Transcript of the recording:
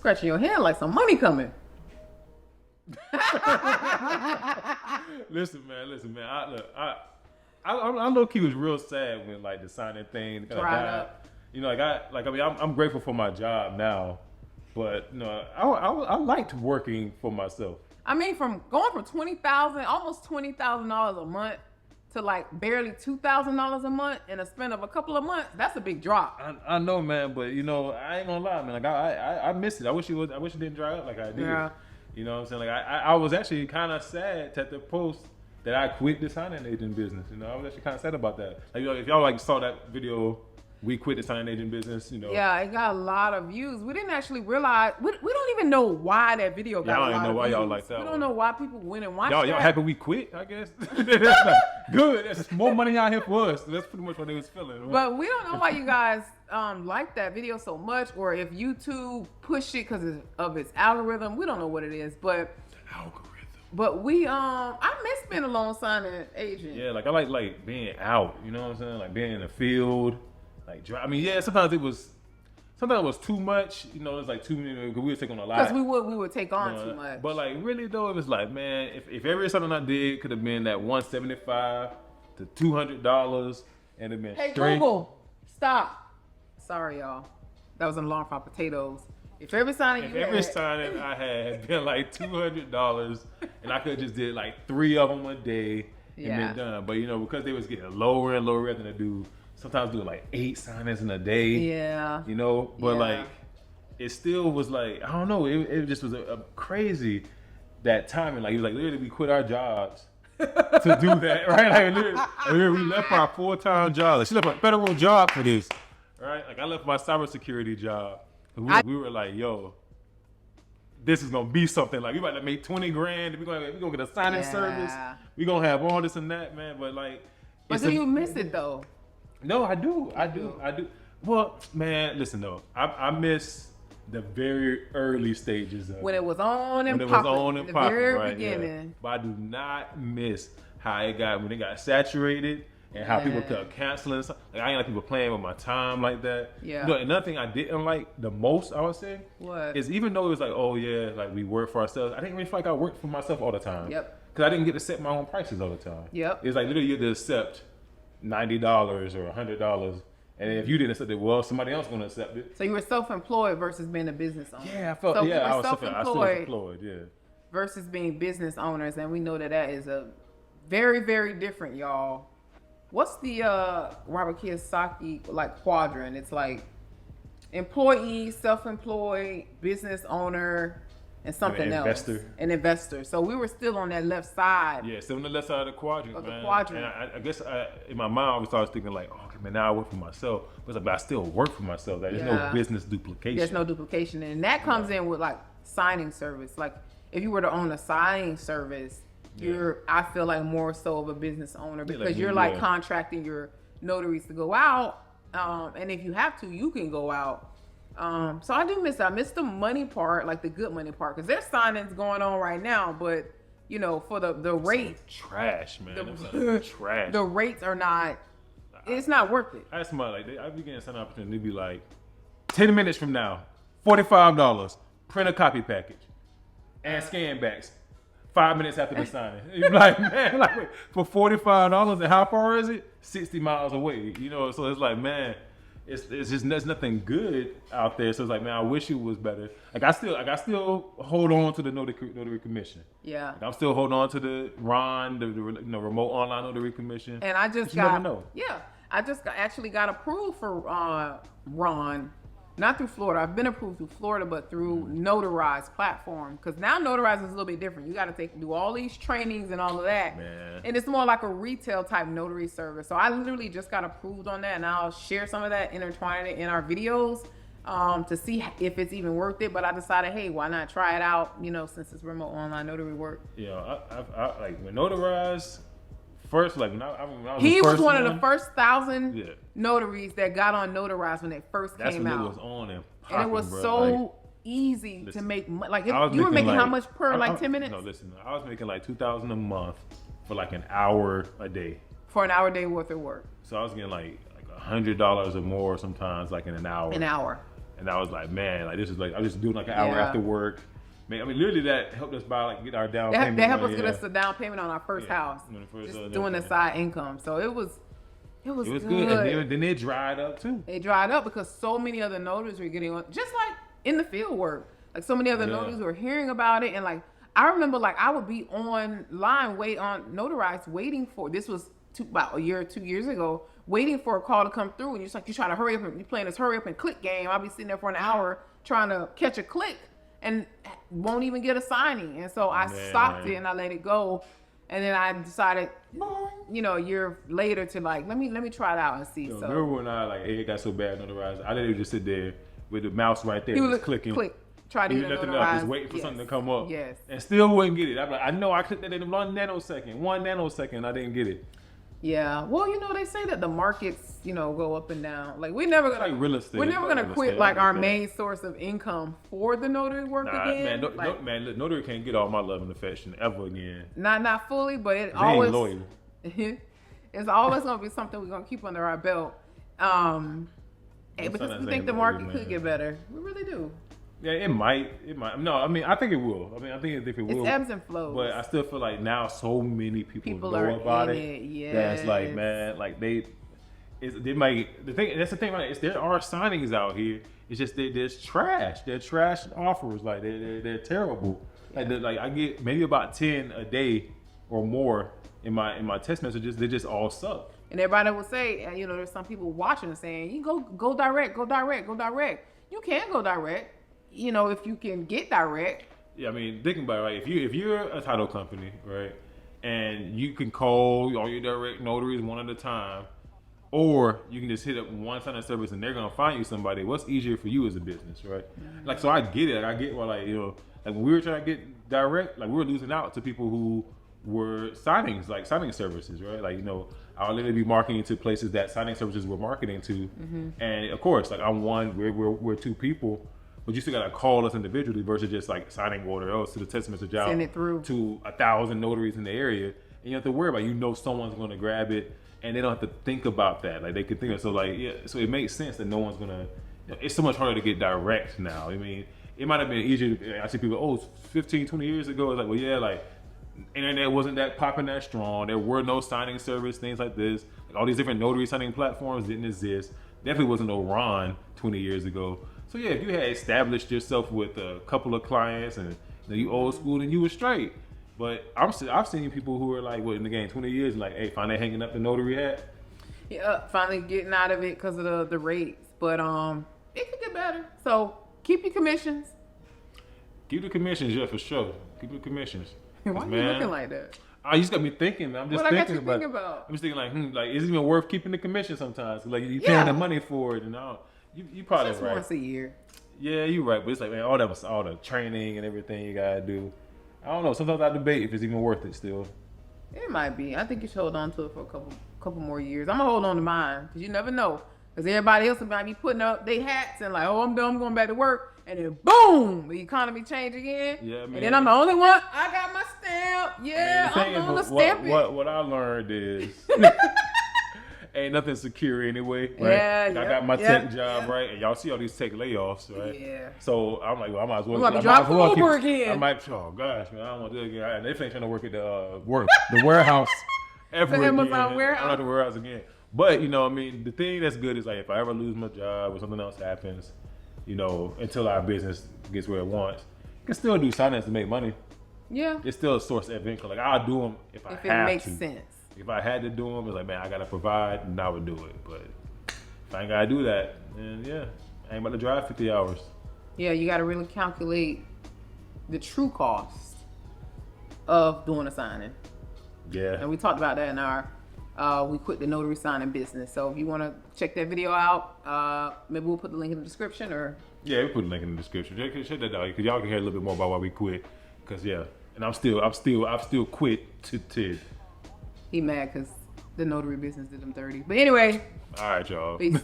scratching your head like some money coming. Listen, man. I low key was real sad when like the signing thing dried up. You know, I'm grateful for my job now, but you know, I liked working for myself. I mean, from going from almost $20,000 a month to like barely $2,000 a month in a span of a couple of months, that's a big drop. I know, man, but you know, I ain't gonna lie, man. Like I miss it. I wish it didn't dry up like I did. Yeah. You know what I'm saying? Like I was actually kind of sad at the post that I quit the signing agent business. You know, I was actually kind of sad about that. Like, you know, if y'all like saw that video, we quit the signing agent business. You know. Yeah, it got a lot of views. We didn't actually realize. We don't even know why that video got a lot of views. I don't even know why y'all like that. We don't know why people went and watched y'all happy we quit? I guess. That's like, good. There's more money out here for us. That's pretty much what they was feeling. Right? But we don't know why you guys like that video so much, or if YouTube pushed it because of its algorithm. We don't know what it is, but algorithm. But we I miss being a loan signing agent. Yeah, like I like being out. You know what I'm saying? Like being in the field. Like I mean, yeah. Sometimes it was too much. You know, it's like too many because we would take on a lot. Because we would take on too much. But like really though, it was like, man, if every something I did could have been that $175 to $200 and it been Hey straight. Google, stop. Sorry, y'all. That was an alarm for potatoes. If every signing I had been like $200 and I could have just did like 3 of them a day and been done. But you know, because they was getting lower and lower than to do. Sometimes do like 8 signings in a day. Yeah. You know, but like it still was like, I don't know, it just was a crazy that timing. Like it was like literally we quit our jobs to do that, right? Like literally we left our full-time job. Like, she left a federal job for this. Right? Like I left my cybersecurity job. We were like, yo, this is gonna be something. Like we about to make 20 grand. We're gonna get a signing service. We're gonna have all this and that, man. But like, but do you miss it though? No, I do. Well, man, listen though, I miss the very early stages of when it was on and popping, the very beginning. Yeah. But I do not miss how when it got saturated and how people kept canceling. Like I ain't like people playing with my time like that. Yeah. You know, another thing I didn't like the most, I would say, is even though it was like, oh yeah, like we work for ourselves, I didn't really feel like I worked for myself all the time. Yep. Because I didn't get to set my own prices all the time. Yep. It was like literally you had to accept $90 or $100, and if you didn't accept it, well, somebody else gonna accept it. So you were self-employed versus being a business owner. Yeah, I felt. So I was self-employed. Yeah. Versus being business owners, and we know that is a very, very different, y'all. What's the Robert Kiyosaki like quadrant? It's like employee, self-employed, business owner, and something else. An investor. So we were still on that left side. Yeah, still on the left side of the quadrant, man. The quadrant. And I guess in my mind, I was thinking like, oh, okay, man, now I work for myself. But I still work for myself. Like, there's no business duplication. There's no duplication. And that comes in with like signing service. Like if you were to own a signing service, I feel like more so of a business owner because you're like contracting your notaries to go out. And if you have to, you can go out. So I do miss that. I miss the money part, like the good money part, because there's signings going on right now, but you know, for the rate, trash, man. Trash. The rates are not. It's not worth it. I asked somebody like, I be getting some opportunity to be like, 10 minutes from now, $45, print a copy package, and scan backs. 5 minutes after the signing, you're like, man, like wait, for $45, and how far is it? 60 miles away. You know, so it's like, man. It's just there's nothing good out there. So it's like, man, I wish it was better. Like I still hold on to the notary commission. Yeah. Like I'm still holding on to the RON, the remote online notary commission. And I just never know. Yeah, I just actually got approved for RON, not through Florida. I've been approved through Florida, but through Notarized platform. Because now Notarized is a little bit different. You got to do all these trainings and all of that. Man. And it's more like a retail type notary service. So I literally just got approved on that, and I'll share some of that, intertwine it in our videos to see if it's even worth it. But I decided, hey, why not try it out? You know, since it's remote online notary work. Yeah, I like when Notarized. First, like when I was he was one of the first 1,000 notaries that got on Notarized when it first came out. That's when it was on and popping, and it was so like, easy to make money. Like you were making how much per 10 minutes? No, listen, I was making like $2,000 a month for like an hour a day. For an hour a day worth of work. So I was getting like $100 or more sometimes, like in an hour. An hour. And I was like, man, like this is like I was just doing like an hour after work. Man, I mean, literally that helped us buy like get our down payment. That helped us get us the down payment on our first house. Just doing the side income. So it was good. And then it dried up too. It dried up because so many other notaries were getting on, just like in the field work. Like so many other notaries were hearing about it, and like I remember, like I would be online Notarized waiting for this was about a year or 2 years ago, waiting for a call to come through, and you're just like you try to hurry up and you playing this hurry up and click game. I'll be sitting there for an hour trying to catch a click and won't even get a signing, and so I stopped it and I let it go, and then I decided, a year later to like let me try it out and see. So remember when it got so bad Notarized, I didn't just sit there with the mouse right there, just clicking. Try to do nothing else, just waiting for something to come up. Yes. And still wouldn't get it. I'm like, I know I clicked that in 1 nanosecond, I didn't get it. Yeah. Well, they say that the markets, go up and down. Like we're never gonna like real estate. We're never gonna quit like our main source of income for the notary work again. Man, look, notary can't get all my love and affection ever again. Not fully, but it they always ain't loyal. It's always gonna be something we're gonna keep under our belt. Because we think the market could get better. We really do. Yeah, it might. No, I mean, I think it will. I think it will. It's ebbs and flows. But I still feel like now so many people know about it. Yes. That's like, man, like they might. That's the thing, right? There are signings out here. It's just there's trash. They're trash offers. Like they're terrible. Like I get maybe about 10 a day or more in my text messages. They just all suck. And everybody will say, there's some people watching and saying, you go direct. You can go direct. If you can get direct. Yeah, I mean, thinking about it, right? If you're a title company, right, and you can call all your direct notaries one at a time, or you can just hit up one signing service and they're gonna find you somebody. What's easier for you as a business, right? Mm-hmm. Like, so I get it. I get why, like when we were trying to get direct, like we were losing out to people who were signing services, right? Like, I'll literally be marketing to places that signing services were marketing to, mm-hmm. and of course, like I'm one, we're two people. But you still gotta call us individually versus just like signing order else to the text message out. Send it through to 1,000 notaries in the area, and you have to worry about someone's gonna grab it, and they don't have to think about that. Like they could think of so it makes sense that no one's gonna. It's so much harder to get direct now. I mean, it might have been easier. I see people 15, 20 years ago. It's like, well, yeah, like internet wasn't that popping that strong. There were no signing service, things like this. Like, all these different notary signing platforms didn't exist. Definitely wasn't no Ron 20 years ago. So yeah, if you had established yourself with a couple of clients and you old school, then you were straight. But I've seen people who are like, in the game 20 years, like, hey, finally hanging up the notary hat. Yeah, finally getting out of it because of the rates. But it could get better. So keep your commissions. Keep the commissions, yeah, for sure. Keep the commissions. Why are you looking like that? You just got me thinking. I'm just thinking about. I'm just thinking like, is it even worth keeping the commission sometimes? Like you paying the money for it and all. You probably just right. Once a year. Yeah, you're right. But it's like, man, all the training and everything you gotta do. I don't know. Sometimes I debate if it's even worth it still. It might be. I think you should hold on to it for a couple more years. I'm gonna hold on to mine because you never know. Because everybody else might be putting up their hats and like, I'm done. I'm going back to work. And then boom, the economy change again. Yeah, man. And then I'm the only one. I got my stamp. Yeah, I'm gonna stamp it. What I learned is. Ain't nothing secure anyway, right? Yeah, I got my tech job, right? And y'all see all these tech layoffs, right? Yeah. So I'm like, well, I might as well. You might be driving Uber again. I might. Oh gosh, man, I don't want to do it again. And they ain't trying to work at the warehouse ever again. Amazon warehouse. I'm not the warehouse again. But I mean, the thing that's good is like if I ever lose my job or something else happens, until our business gets where it wants, you can still do signings to make money. Yeah. It's still a source of income. Like I'll do them if I have to. If it makes sense. If I had to do them, it's like, man, I gotta provide, and I would do it. But if I ain't gotta do that, then yeah, I ain't about to drive 50 hours. Yeah, you gotta really calculate the true cost of doing a signing. Yeah. And we talked about that in our we quit the notary signing business. So if you want to check that video out, maybe we'll put the link in the description or. Yeah, we'll put the link in the description. Check that out because y'all can hear a little bit more about why we quit. Cause yeah, and I've still quit to. He mad because the notary business did him dirty. But anyway. All right, y'all. Peace.